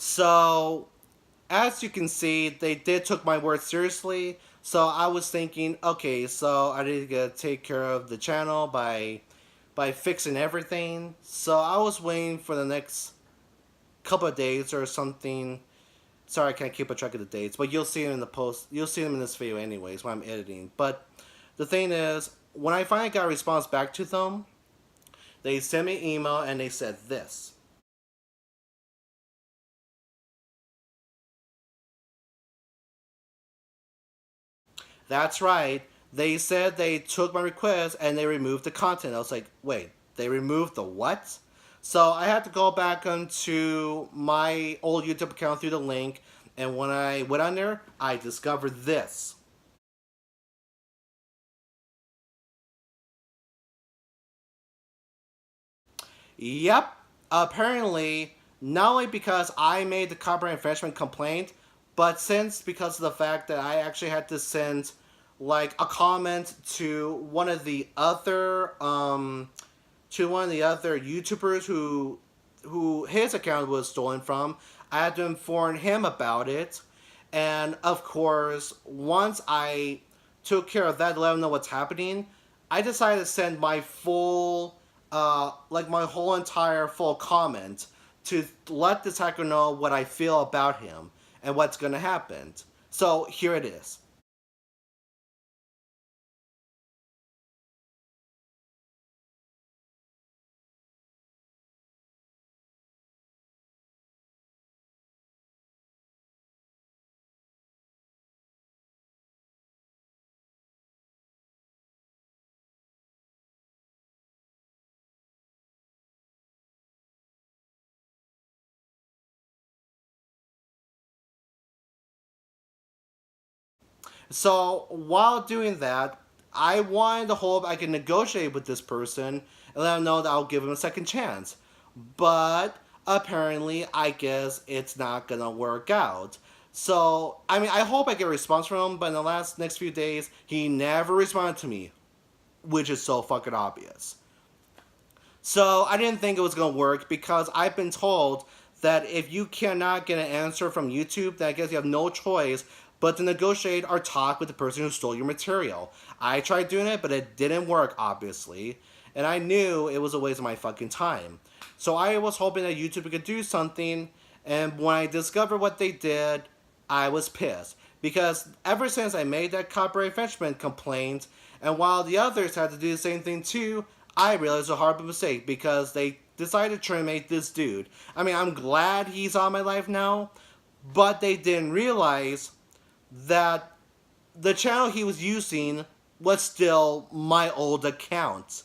So, as you can see, they did took my word seriously. So I was thinking, okay, so I need to take care of the channel by fixing everything. So I was waiting for the next couple of days or something. Sorry, I can't keep a track of the dates, but you'll see them in the post. You'll see them in this video anyways when I'm editing. But the thing is, when I finally got a response back to them, they sent me an email and they said this. That's right. They said they took my request and they removed the content. I was like, wait, they removed the what? So I had to go back onto my old YouTube account through the link, and when I went on there, I discovered this. Yep, apparently, not only because I made the copyright infringement complaint, but since because of the fact that I actually had to send like a comment to one of the other YouTubers who his account was stolen from. I had to inform him about it, and of course, once I took care of that, let him know what's happening, I decided to send my full, like my whole entire full comment to let this hacker know what I feel about him and what's gonna happen. So here it is. So while doing that, I wanted to hope I could negotiate with this person and let him know that I'll give him a second chance. But apparently, I guess it's not gonna work out. So, I mean, I hope I get a response from him, but in the next few days, he never responded to me, which is so fucking obvious. So I didn't think it was gonna work because I've been told that if you cannot get an answer from YouTube, then I guess you have no choice but to negotiate or talk with the person who stole your material. I tried doing it, but it didn't work, obviously, and I knew it was a waste of my fucking time. So I was hoping that YouTube could do something, and when I discovered what they did, I was pissed. Because ever since I made that copyright infringement complaint, and while the others had to do the same thing too, I realized it was a horrible mistake because they decided to terminate this dude. I mean, I'm glad he's on my life now, but they didn't realize that the channel he was using was still my old account.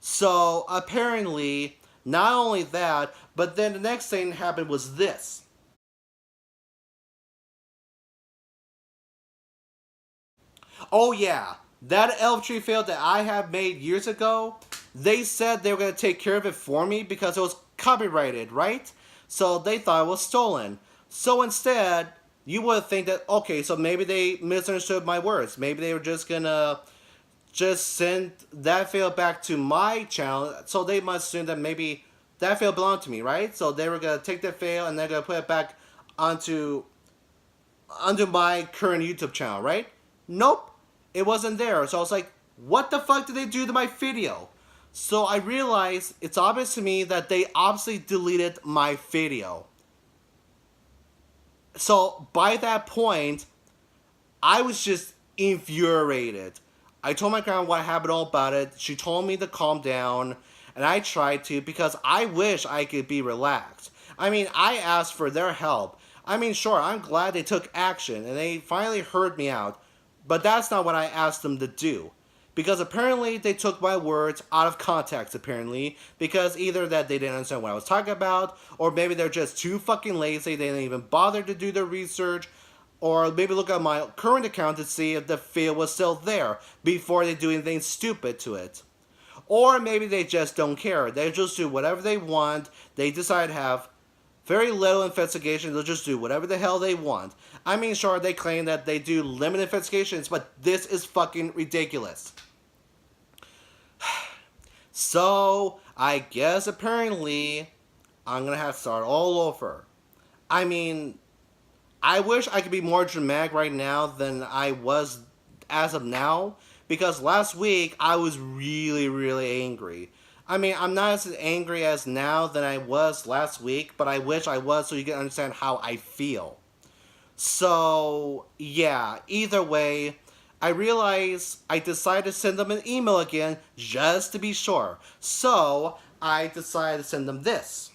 So apparently, not only that, but then the next thing happened was this. Oh yeah, that elf tree field that I have made years ago, they said they were going to take care of it for me because it was copyrighted, right? So they thought it was stolen. So instead, you would think that, okay, so maybe they misunderstood my words. Maybe they were just gonna just send that field back to my channel. So they must assume that maybe that field belonged to me, right? So they were gonna take that field and they're gonna put it back onto my current YouTube channel, right? Nope, it wasn't there. So I was like, what the fuck did they do to my video? So I realized it's obvious to me that they obviously deleted my video. So by that point, I was just infuriated. I told my grandma what happened all about it. She told me to calm down, and I tried to because I wish I could be relaxed. I mean, I asked for their help. I mean, sure, I'm glad they took action and they finally heard me out, but that's not what I asked them to do. Because apparently they took my words out of context, apparently, because either that they didn't understand what I was talking about, or maybe they're just too fucking lazy, they didn't even bother to do their research, or maybe look at my current account to see if the field was still there before they do anything stupid to it. Or maybe they just don't care. They just do whatever they want. They decide to have very little investigation. They'll just do whatever the hell they want. I mean, sure, they claim that they do limited investigations, but this is fucking ridiculous. So, I guess apparently I'm gonna have to start all over. I mean, I wish I could be more dramatic right now than I was as of now, because last week I was really, really angry. I mean, I'm not as angry as now than I was last week, but I wish I was so you can understand how I feel. So, yeah, either way, I realize I decided to send them an email again just to be sure. So, I decided to send them this.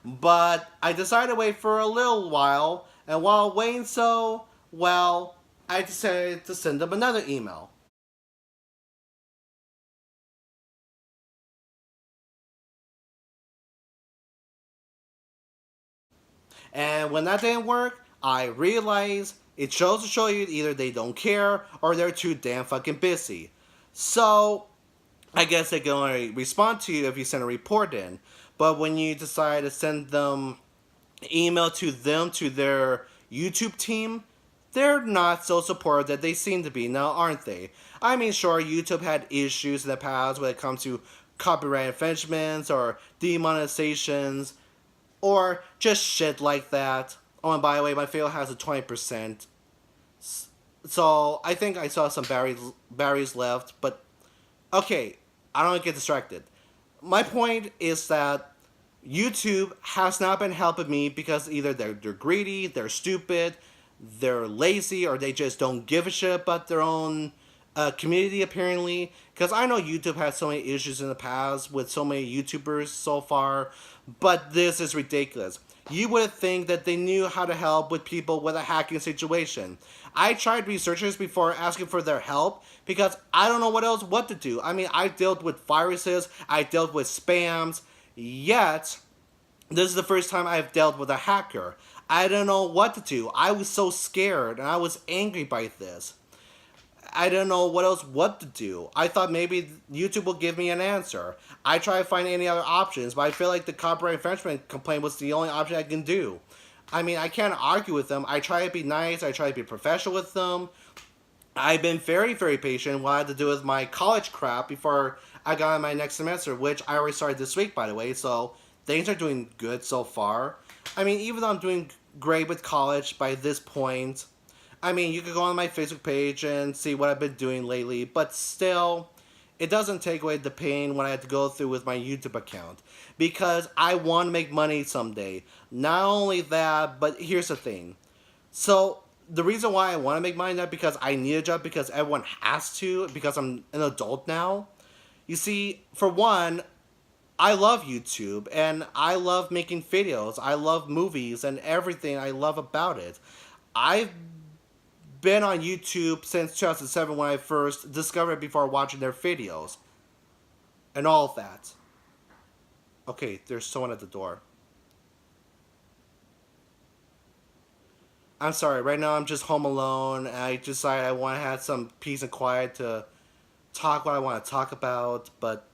But I decided to wait for a little while, and while waiting so, well, I decided to send them another email. And when that didn't work, I realized it shows to show you either they don't care or they're too damn fucking busy. So, I guess they can only respond to you if you send a report in. But when you decide to send them email to them to their YouTube team, they're not so supportive that they seem to be now, aren't they? I mean, sure, YouTube had issues in the past when it comes to copyright infringements or demonetizations or just shit like that. Oh, and by the way, my fail has a 20%. So I think I saw some berries left, but okay, I don't get distracted. My point is that YouTube has not been helping me because either they're greedy, they're stupid, they're lazy, or they just don't give a shit about their own community, apparently. Because I know YouTube had so many issues in the past with so many YouTubers so far, but this is ridiculous. You would think that they knew how to help with people with a hacking situation. I tried researchers before asking for their help because I don't know what to do. I mean, I dealt with viruses, I dealt with spams, yet this is the first time I've dealt with a hacker. I don't know what to do. I was so scared and I was angry by this. I don't know what to do. I thought maybe YouTube will give me an answer. I try to find any other options, but I feel like the copyright infringement complaint was the only option I can do. I mean, I can't argue with them. I try to be nice. I try to be professional with them. I've been very, very patient what I had to do with my college crap before I got in my next semester, which I already started this week, by the way. So things are doing good so far. I mean, even though I'm doing great with college by this point, I mean, you could go on my Facebook page and see what I've been doing lately, but still, it doesn't take away the pain what I had to go through with my YouTube account because I want to make money someday. Not only that, but here's the thing. So the reason why I want to make money not because I need a job because everyone has to because I'm an adult now. You see, for one, I love YouTube and I love making videos. I love movies and everything I love about it. I've been on YouTube since 2007 when I first discovered it before watching their videos and all of that. Okay, there's someone at the door. I'm sorry. Right now, I'm just home alone. I decided I want to have some peace and quiet to talk what I want to talk about. But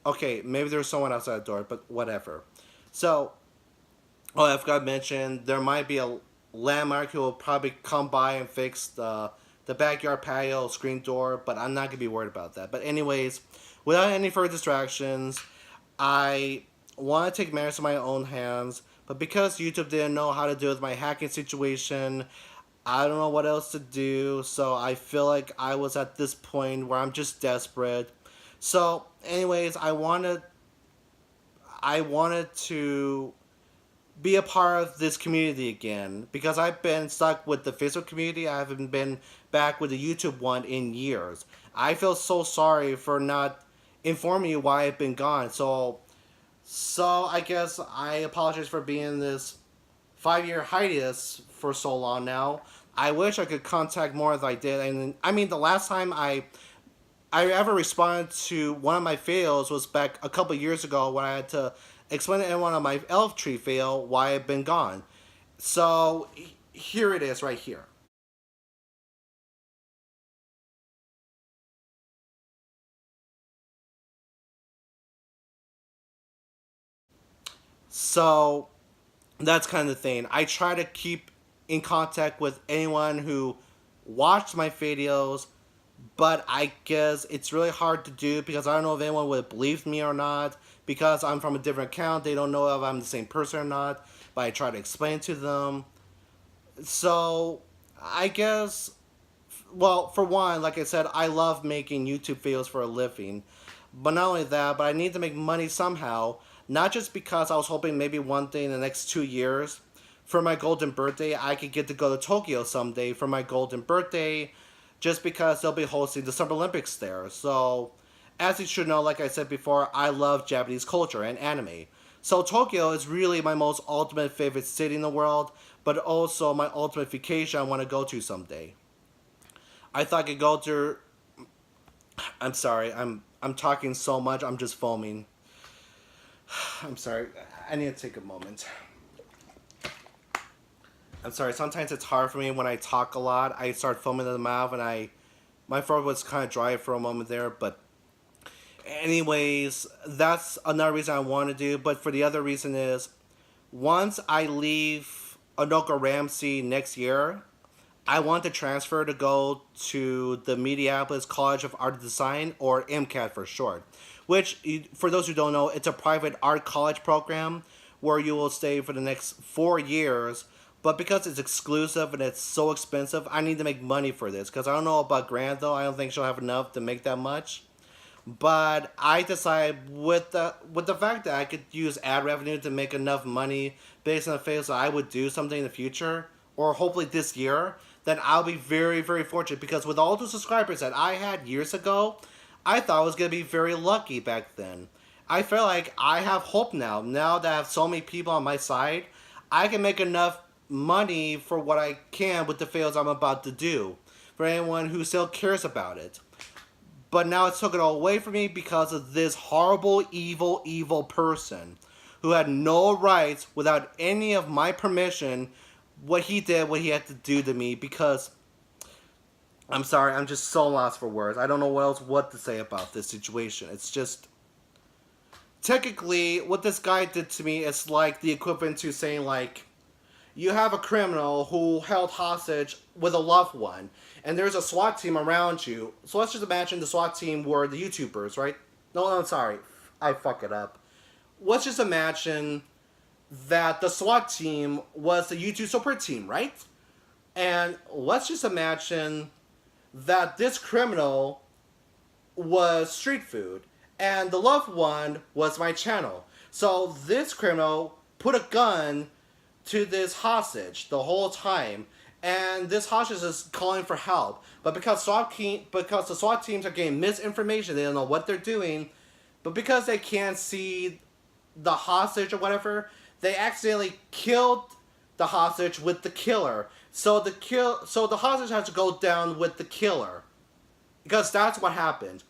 okay, maybe there's someone outside the door. But whatever. So, oh, I forgot to mention there might be a landmark who will probably come by and fix the backyard patio screen door. But I'm not gonna be worried about that. But anyways, without any further distractions, I want to take matters in my own hands, but because YouTube didn't know how to deal with my hacking situation, I don't know what else to do. So I feel like I was at this point where I'm just desperate. So, anyways, I wanted to be a part of this community again because I've been stuck with the Facebook community. I haven't been back with the YouTube one in years. I feel so sorry for not informing you why I've been gone. So I guess I apologize for being in this 5 year hiatus for so long now. I wish I could contact more as I did. And I mean, the last time I ever responded to one of my fails was back a couple years ago when I had to explain to everyone on my elf tree fail why I've been gone. So here it is right here. So that's kind of the thing. I try to keep in contact with anyone who watched my videos, but I guess it's really hard to do because I don't know if anyone would believe me or not. Because I'm from a different account, they don't know if I'm the same person or not. But I try to explain to them. So I guess, well, for one, like I said, I love making YouTube videos for a living. But not only that, but I need to make money somehow. Not just because I was hoping maybe one day in the next 2 years, for my golden birthday, I could get to go to Tokyo someday for my golden birthday, just because they'll be hosting the Summer Olympics there. So, as you should know, like I said before, I love Japanese culture and anime. So Tokyo is really my most ultimate favorite city in the world, but also my ultimate vacation I want to go to someday. I thought I could go to. I'm sorry, I'm talking so much, I'm just foaming. I'm sorry, I need to take a moment. I'm sorry, sometimes it's hard for me when I talk a lot. I start foaming in the mouth and my throat was kind of dry for a moment there, but anyways, that's another reason I want to do. But for the other reason is, once I leave Anoka Ramsey next year, I want to transfer to go to the Minneapolis College of Art and Design, or MCAT for short. Which, for those who don't know, it's a private art college program where you will stay for the next 4 years. But because it's exclusive and it's so expensive, I need to make money for this. Because I don't know about Grant though. I don't think she'll have enough to make that much. But I decided with the fact that I could use ad revenue to make enough money based on the fact that I would do something in the future, or hopefully this year, then I'll be very, very fortunate because with all the subscribers that I had years ago, I thought I was going to be very lucky back then. I feel like I have hope now. Now that I have so many people on my side, I can make enough money for what I can with the fails I'm about to do for anyone who still cares about it. But now it's taken away from me because of this horrible, evil, evil person who had no rights without any of my permission. What he did, what he had to do to me, because I'm sorry, I'm just so lost for words. I don't know what to say about this situation. It's just technically what this guy did to me is like the equivalent to saying like you have a criminal who held hostage with a loved one, and there's a SWAT team around you. So let's just imagine the SWAT team were the YouTubers, right? No, I'm sorry. I fuck it up. Let's just imagine that the SWAT team was the YouTube support team, right? And let's just imagine that this criminal was street food, and the loved one was my channel. So this criminal put a gun to this hostage the whole time, and this hostage is calling for help. But because because the SWAT teams are getting misinformation, they don't know what they're doing. But because they can't see the hostage or whatever, they accidentally killed the hostage with the killer. So the hostage has to go down with the killer, because that's what happened.